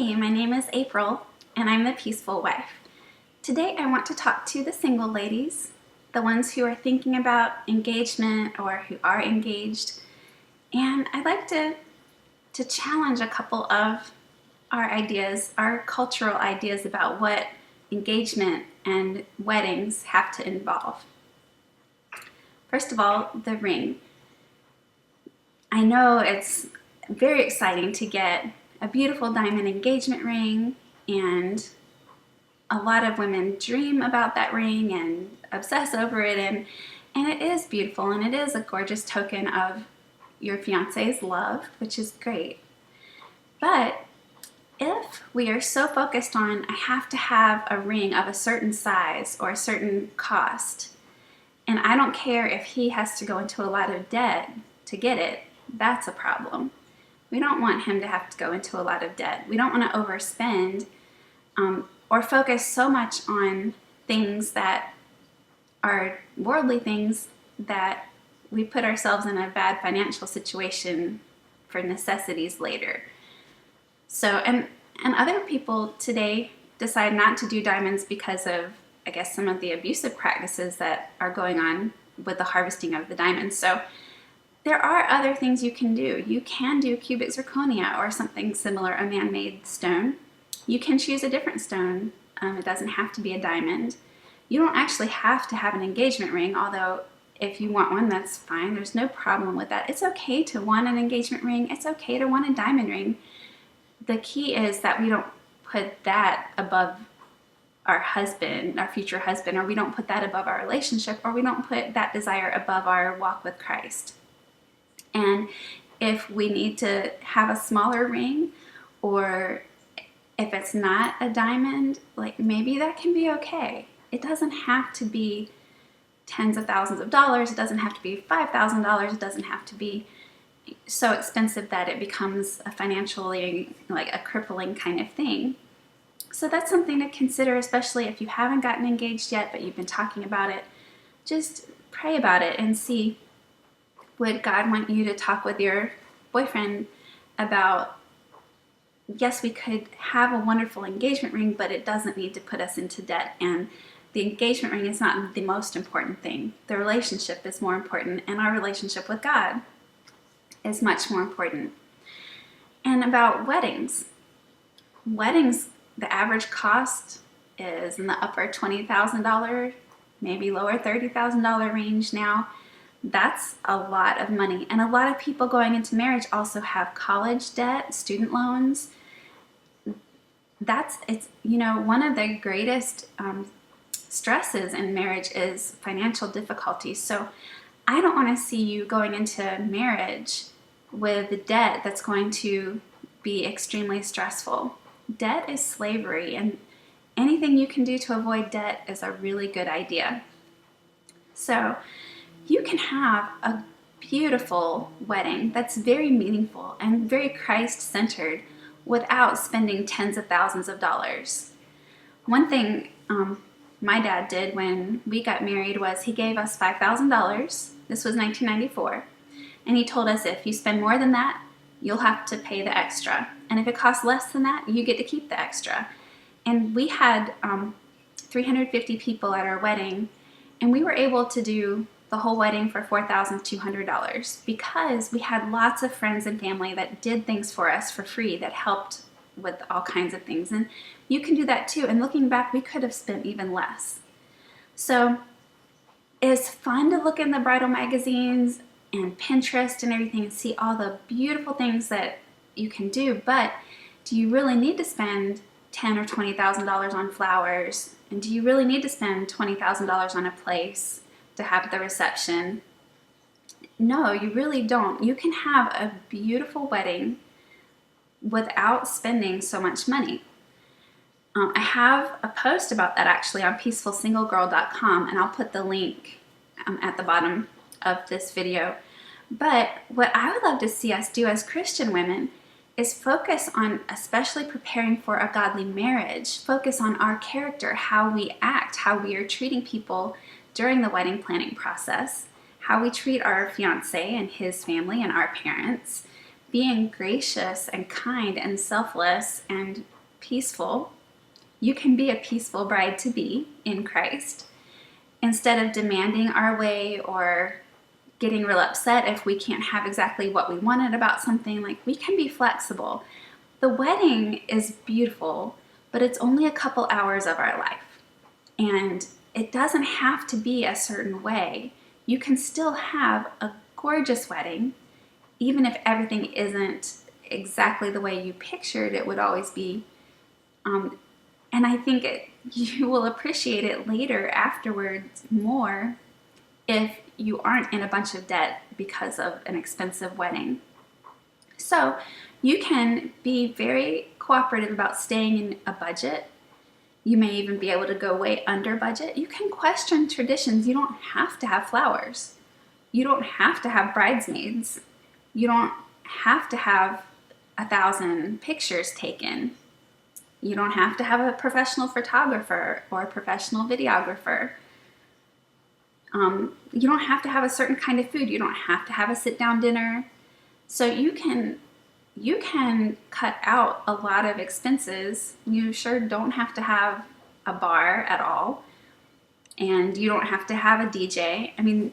Hey, my name is April, and I'm the Peaceful Wife. Today I want to talk to the single ladies, the ones who are thinking about engagement or who are engaged, and I'd like to challenge a couple of our ideas, our cultural ideas about what engagement and weddings have to involve. First of all, the ring. I know it's very exciting to get a beautiful diamond engagement ring, and a lot of women dream about that ring and obsess over it, and it is beautiful, and it is a gorgeous token of your fiance's love, which is great. But if we are so focused on, I have to have a ring of a certain size or a certain cost, and I don't care if he has to go into a lot of debt to get it, that's a problem. We don't want him to have to go into a lot of debt. We don't want to overspend or focus so much on things that are worldly things that we put ourselves in a bad financial situation for necessities later. So, and other people today decide not to do diamonds because of, I guess, some of the abusive practices that are going on with the harvesting of the diamonds. So there are other things you can do. You can do cubic zirconia or something similar, a man-made stone. You can choose a different stone. It doesn't have to be a diamond. You don't actually have to have an engagement ring, although if you want one, that's fine. There's no problem with that. It's okay to want an engagement ring. It's okay to want a diamond ring. The key is that we don't put that above our husband, our future husband, or we don't put that above our relationship, or we don't put that desire above our walk with Christ. And if we need to have a smaller ring, or if it's not a diamond, like maybe that can be okay. It doesn't have to be tens of thousands of dollars. It doesn't have to be $5,000. It doesn't have to be so expensive that it becomes a financially, like a crippling kind of thing. So that's something to consider, especially if you haven't gotten engaged yet, but you've been talking about it. Just pray about it and see, would God want you to talk with your boyfriend about, yes, we could have a wonderful engagement ring, but it doesn't need to put us into debt. And the engagement ring is not the most important thing. The relationship is more important, and our relationship with God is much more important. And about weddings. Weddings, the average cost is in the upper $20,000, maybe lower $30,000 range now. That's a lot of money. And a lot of people going into marriage also have college debt, student loans. One of the greatest stresses in marriage is financial difficulties. So I don't want to see you going into marriage with debt that's going to be extremely stressful. Debt is slavery, and anything you can do to avoid debt is a really good idea. So you can have a beautiful wedding that's very meaningful and very Christ-centered without spending tens of thousands of dollars. One thing my dad did when we got married was he gave us $5,000. This was 1994. And he told us, if you spend more than that, you'll have to pay the extra. And if it costs less than that, you get to keep the extra. And we had 350 people at our wedding, and we were able to do the whole wedding for $4,200 because we had lots of friends and family that did things for us for free, that helped with all kinds of things. And you can do that too. And looking back, we could have spent even less. So it's fun to look in the bridal magazines and Pinterest and everything and see all the beautiful things that you can do, but do you really need to spend $10,000 or $20,000 on flowers? And do you really need to spend $20,000 on a place to have the reception? No, you really don't. You can have a beautiful wedding without spending so much money. I have a post about that actually on peacefulsinglegirl.com, and I'll put the link at the bottom of this video. But what I would love to see us do as Christian women is focus on especially preparing for a godly marriage, focus on our character, how we act, how we are treating people during the wedding planning process, how we treat our fiance and his family and our parents, being gracious and kind and selfless and peaceful. You can be a peaceful bride-to-be in Christ instead of demanding our way or getting real upset if we can't have exactly what we wanted about something. Like, we can be flexible. The wedding is beautiful, but it's only a couple hours of our life. And it doesn't have to be a certain way. You can still have a gorgeous wedding, even if everything isn't exactly the way you pictured it would always be. And I think you will appreciate it later, afterwards, more if you aren't in a bunch of debt because of an expensive wedding. So you can be very cooperative about staying in a budget. You may even be able to go way under budget. You can question traditions. You don't have to have flowers. You don't have to have bridesmaids. You don't have to have 1,000 pictures taken. You don't have to have a professional photographer or a professional videographer. You don't have to have a certain kind of food. You don't have to have a sit-down dinner. So you can cut out a lot of expenses. You sure don't have to have a bar at all. And you don't have to have a DJ. I mean,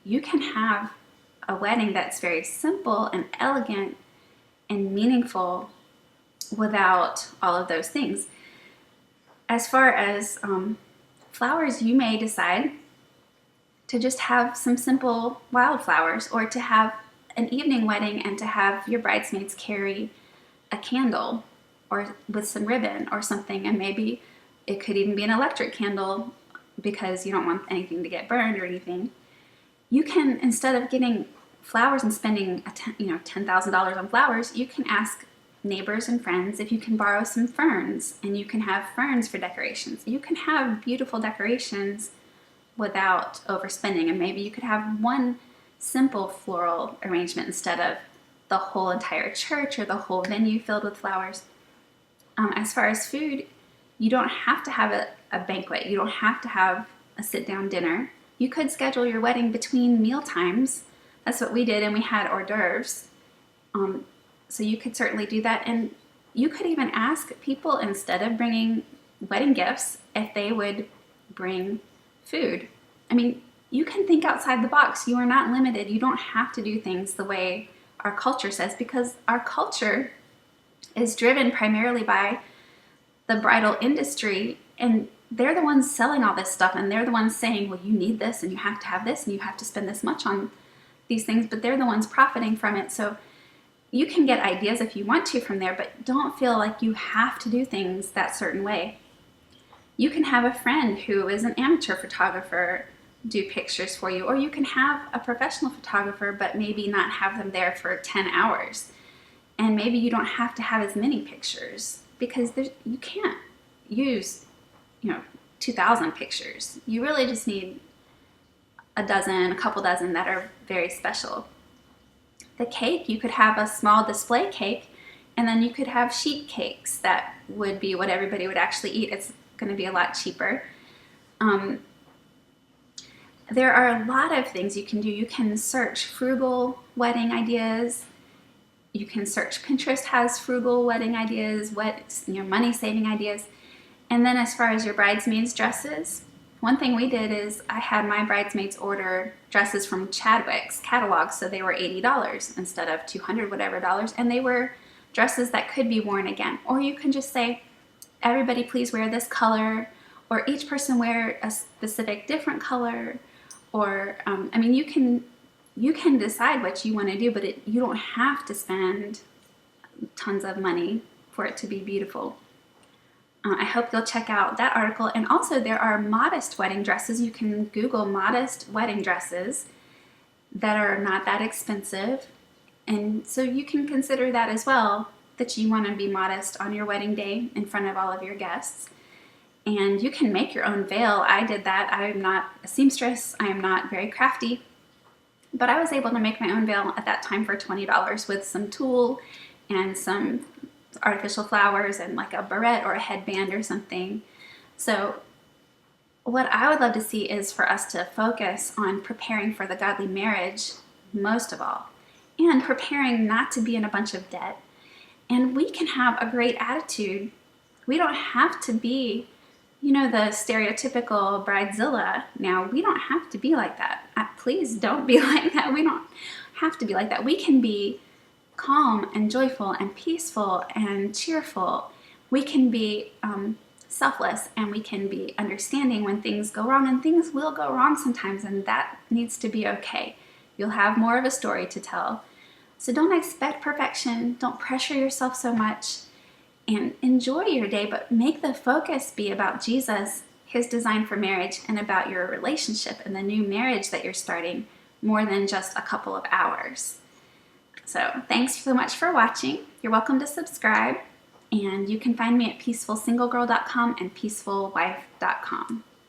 you can have a wedding that's very simple and elegant and meaningful without all of those things. As far as flowers, you may decide to just have some simple wildflowers, or to have an evening wedding and to have your bridesmaids carry a candle or with some ribbon or something, and maybe it could even be an electric candle because you don't want anything to get burned or anything. You can, instead of getting flowers and spending $10,000 on flowers, you can ask neighbors and friends if you can borrow some ferns, and you can have ferns for decorations. You can have beautiful decorations without overspending, and maybe you could have one simple floral arrangement instead of the whole entire church or the whole venue filled with flowers. As far as food, you don't have to have a banquet. You don't have to have a sit-down dinner. You could schedule your wedding between meal times. That's what we did, and we had hors d'oeuvres. So you could certainly do that, and you could even ask people, instead of bringing wedding gifts, if they would bring food. I mean, you can think outside the box. You are not limited. You don't have to do things the way our culture says, because our culture is driven primarily by the bridal industry, and they're the ones selling all this stuff, and they're the ones saying, well, you need this, and you have to have this, and you have to spend this much on these things, but they're the ones profiting from it. So you can get ideas if you want to from there, but don't feel like you have to do things that certain way. You can have a friend who is an amateur photographer do pictures for you, or you can have a professional photographer but maybe not have them there for 10 hours. And maybe you don't have to have as many pictures, because you can't use 2,000 pictures. You really just need a couple dozen that are very special. The cake, you could have a small display cake, and then you could have sheet cakes that would be what everybody would actually eat. It's going to be a lot cheaper. There are a lot of things you can do. You can search frugal wedding ideas. You can search, Pinterest has frugal wedding ideas, money saving ideas. And then as far as your bridesmaids dresses, one thing we did is I had my bridesmaids order dresses from Chadwick's catalog, so they were $80 instead of $200 whatever dollars, and they were dresses that could be worn again. Or you can just say, everybody please wear this color, or each person wear a specific different color, or you can decide what you want to do, but you don't have to spend tons of money for it to be beautiful. I hope you'll check out that article. And also, there are modest wedding dresses. You can Google modest wedding dresses that are not that expensive. And so you can consider that as well, that you want to be modest on your wedding day in front of all of your guests. And you can make your own veil. I did that. I am not a seamstress. I am not very crafty. But I was able to make my own veil at that time for $20 with some tulle and some artificial flowers and like a barrette or a headband or something. So what I would love to see is for us to focus on preparing for the godly marriage most of all. and preparing not to be in a bunch of debt. And we can have a great attitude. We don't have to be, the stereotypical bridezilla. Now, we don't have to be like that. Please don't be like that. We don't have to be like that. We can be calm and joyful and peaceful and cheerful. We can be selfless, and we can be understanding when things go wrong, and things will go wrong sometimes, and that needs to be okay. You'll have more of a story to tell. So don't expect perfection. Don't pressure yourself so much, and enjoy your day, but make the focus be about Jesus, his design for marriage, and about your relationship and the new marriage that you're starting, more than just a couple of hours. So thanks so much for watching. You're welcome to subscribe, and you can find me at peacefulsinglegirl.com and peacefulwife.com.